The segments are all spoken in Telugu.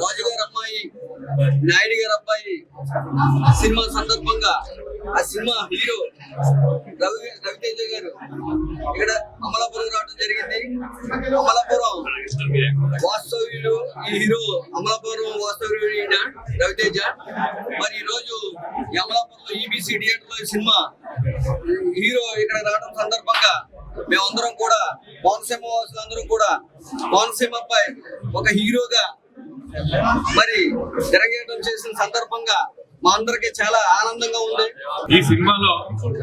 రాజు గారి అమ్మాయి నాయుడు గారి అబ్బాయి సినిమా సందర్భంగా ఆ సినిమా హీరో రవితేజ గారు ఇక్కడ అమలాపురం రావడం జరిగింది. అమలాపురం వాస్తవ్యులు ఈ హీరో అమలాపురం వాస్తవ్యుడు రవితేజ. మరి ఈ రోజు అమలాపురంలో ఈబీసీ థియేటర్ లో సినిమా హీరో ఇక్కడ రావడం సందర్భంగా మేమందరం కూడా కోనసీమ వాసులందరం కూడా కోనసీమ అబ్బాయి ఒక హీరోగా మరి తెరగేయడం చేసిన సందర్భంగా మా అందరికి చాలా ఆనందంగా ఉంది. ఈ సినిమాలో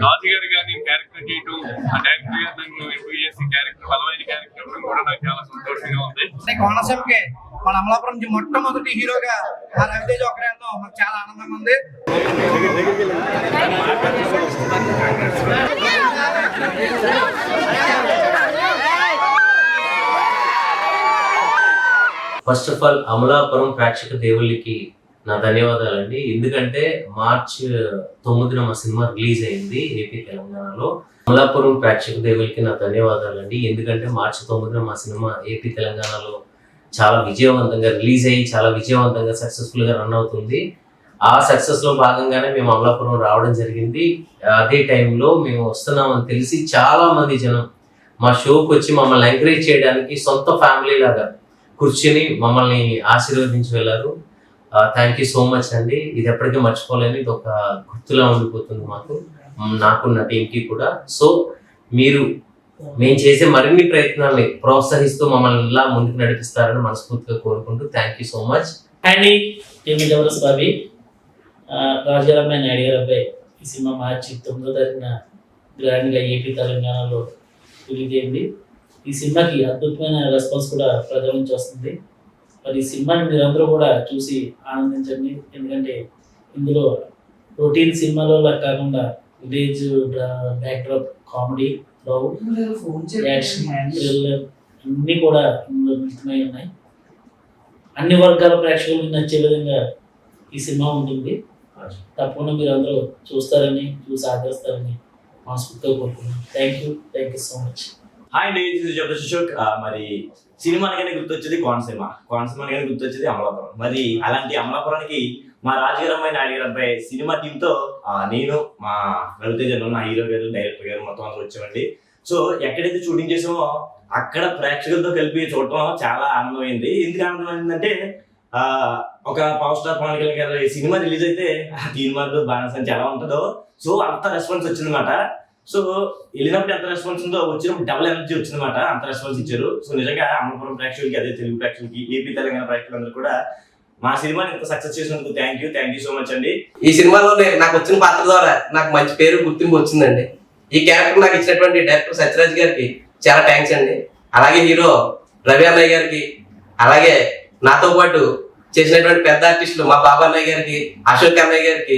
రాజు గారు గారిని క్యారెక్టర్ చేయటం, ఆ డైరెక్టర్ గారు నన్ను ఎంపిక చేసి క్యారెక్టర్ బలమైన క్యారెక్టర్ ఇవ్వడం కూడా నాకు చాలా సంతోషంగా ఉంది. కోనసీమకి మన అమలాపురం నుంచి మొట్టమొదటి హీరోగా ఆ రవితేజ ఒకరే మాకు చాలా ఆనందంగా ఉంది. ఫస్ట్ ఆఫ్ ఆల్ అమలాపురం ప్రేక్షక దేవుళ్ళకి నా ధన్యవాదాలండి. ఎందుకంటే మార్చ్ 9న మా సినిమా రిలీజ్ అయింది ఏపీ తెలంగాణలో. అమలాపురం ప్రేక్షక దేవుళ్ళకి నా ధన్యవాదాలండి. ఎందుకంటే మార్చ్ 9న మా సినిమా ఏపీ తెలంగాణలో చాలా విజయవంతంగా రిలీజ్ అయ్యి చాలా విజయవంతంగా సక్సెస్ఫుల్గా రన్ అవుతుంది. ఆ సక్సెస్లో భాగంగానే మేము అమలాపురం రావడం జరిగింది. అదే టైంలో మేము వస్తున్నామని తెలిసి చాలా మంది జనం మా షోకి వచ్చి మమ్మల్ని ఎంకరేజ్ చేయడానికి సొంత ఫ్యామిలీ లాగా కూర్చుని మమ్మల్ని ఆశీర్వదించి వెళ్ళారు. థ్యాంక్ యూ సో మచ్ అండి. ఇది ఎప్పటికీ మర్చిపోలేని ఇది ఒక గుర్తులా ఉండిపోతుంది నాకు నా టీంకి కూడా. సో మీరు మేము చేసే మరిన్ని ప్రయత్నాల్ని ప్రోత్సహిస్తూ మమ్మల్ని ఇలా ముందుకు నడిపిస్తారని మనస్ఫూర్తిగా కోరుకుంటూ థ్యాంక్ యూ సో మచ్. అండి టీవీ జబర్దస్త్ బాబీ రాజుగారి అమ్మాయి నాయుడు గారి అబ్బాయి ఈ సినిమా మార్చి 9వ తారీఖున గ్రాండ్గా ఏపీ తెలంగాణలో రిలీజ్ అయింది. ఈ సినిమాకి అద్భుతమైన రెస్పాన్స్ కూడా ప్రజల నుంచి వస్తుంది. మరి ఈ సినిమాని మీరందరూ కూడా చూసి ఆనందించండి. ఎందుకంటే ఇందులో రొటీన్ సినిమాలో కాకుండా village backdrop, comedy, love, action, thriller అన్నీ కూడా ఇందులో మిళితమై ఉన్నాయి. అన్ని వర్గాల ప్రేక్షకులకు నచ్చే విధంగా ఈ సినిమా ఉంటుంది. తప్పకుండా మీరు అందరూ చూసి ఆదరిస్తారని మనస్ఫూర్తిగా కోరుకుంటున్నాను. Thank you so much. Hi అండి, జబర్దస్త్ అశోక్. మరి సినిమానికైనా గుర్తొచ్చేది కోనసీమనికైనా గుర్తొచ్చేది అమలాపురం. మరి అలాంటి అమలాపురానికి మా రాజుగారి అమ్మాయి నాయుడు గారి అబ్బాయి సినిమా టీంతో నేను, మా రవితేజ, నా హీరో గారు, డైరెక్టర్ గారు మొత్తం అందరూ వచ్చామండి. సో ఎక్కడైతే షూటింగ్ చేసామో అక్కడ ప్రేక్షకులతో కలిపి చూడటం చాలా ఆనందమైంది. ఎందుకు ఆనందమైందంటే ఒక పవర్ స్టార్ పవన్ కళ్యాణ్ గారి సినిమా రిలీజ్ అయితే తీర్మార్లు బాణసంచి ఎలా ఉంటుందో సో అంత రెస్పాన్స్ వచ్చిందన్నమాట. సో వెళ్ళినప్పుడు ఎంత రెస్పాన్స్ ఉందో వచ్చినప్పుడు డబుల్ ఎనర్జీ వచ్చిందన్నమాట. అంత రెస్పాన్స్ ఇచ్చారు. సో నిజంగా అమలాపురం ప్రేక్షకులకి, అదే తెలుగు ప్రేక్షకులకి, ఏపీ తెలంగాణ ప్రేక్షకులందరూ కూడా మా సినిమాని ఇంత సక్సెస్ చేసినందుకు థ్యాంక్ యూ సో మచ్ అండి. ఈ సినిమాలో నాకు వచ్చిన పాత్ర ద్వారా నాకు మంచి పేరు, గుర్తింపు వచ్చిందండి. ఈ క్యారెక్టర్ నాకు ఇచ్చినటువంటి డైరెక్టర్ సత్యరాజ్ గారికి చాలా థ్యాంక్స్ అండి. అలాగే హీరో రవి అన్నయ్య గారికి, అలాగే నాతో పాటు చేసినటువంటి పెద్ద ఆర్టిస్టులు మా బాబా అన్నయ్య గారికి, అశోక్ అన్నయ్య గారికి,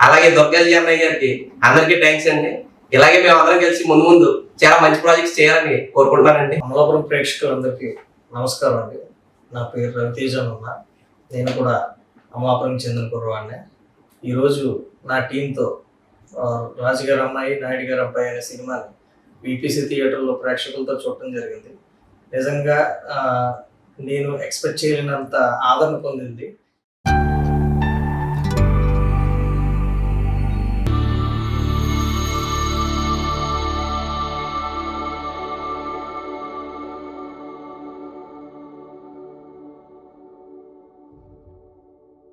అలాగే దుర్గాజీ అన్నయ్య గారికి అందరికీ థ్యాంక్స్ అండి. ఇలాగే మేము అందరం కలిసి ముందు చాలా మంచి ప్రాజెక్ట్స్ చేయాలని కోరుకుంటున్నానండి. అమలాపురం ప్రేక్షకులందరికీ నమస్కారం అండి. నా పేరు రవితేజ అన్న. నేను కూడా అమలాపురం చెందిన కుర్రవాడిని. ఈరోజు నా టీంతో రాజుగారి అమ్మాయి నాయుడు గారి అబ్బాయి అనే సినిమాని వీపీసీ థియేటర్లో ప్రేక్షకులతో చూడటం జరిగింది. నిజంగా నేను ఎక్స్పెక్ట్ చేయలేనంత ఆదరణ పొందింది.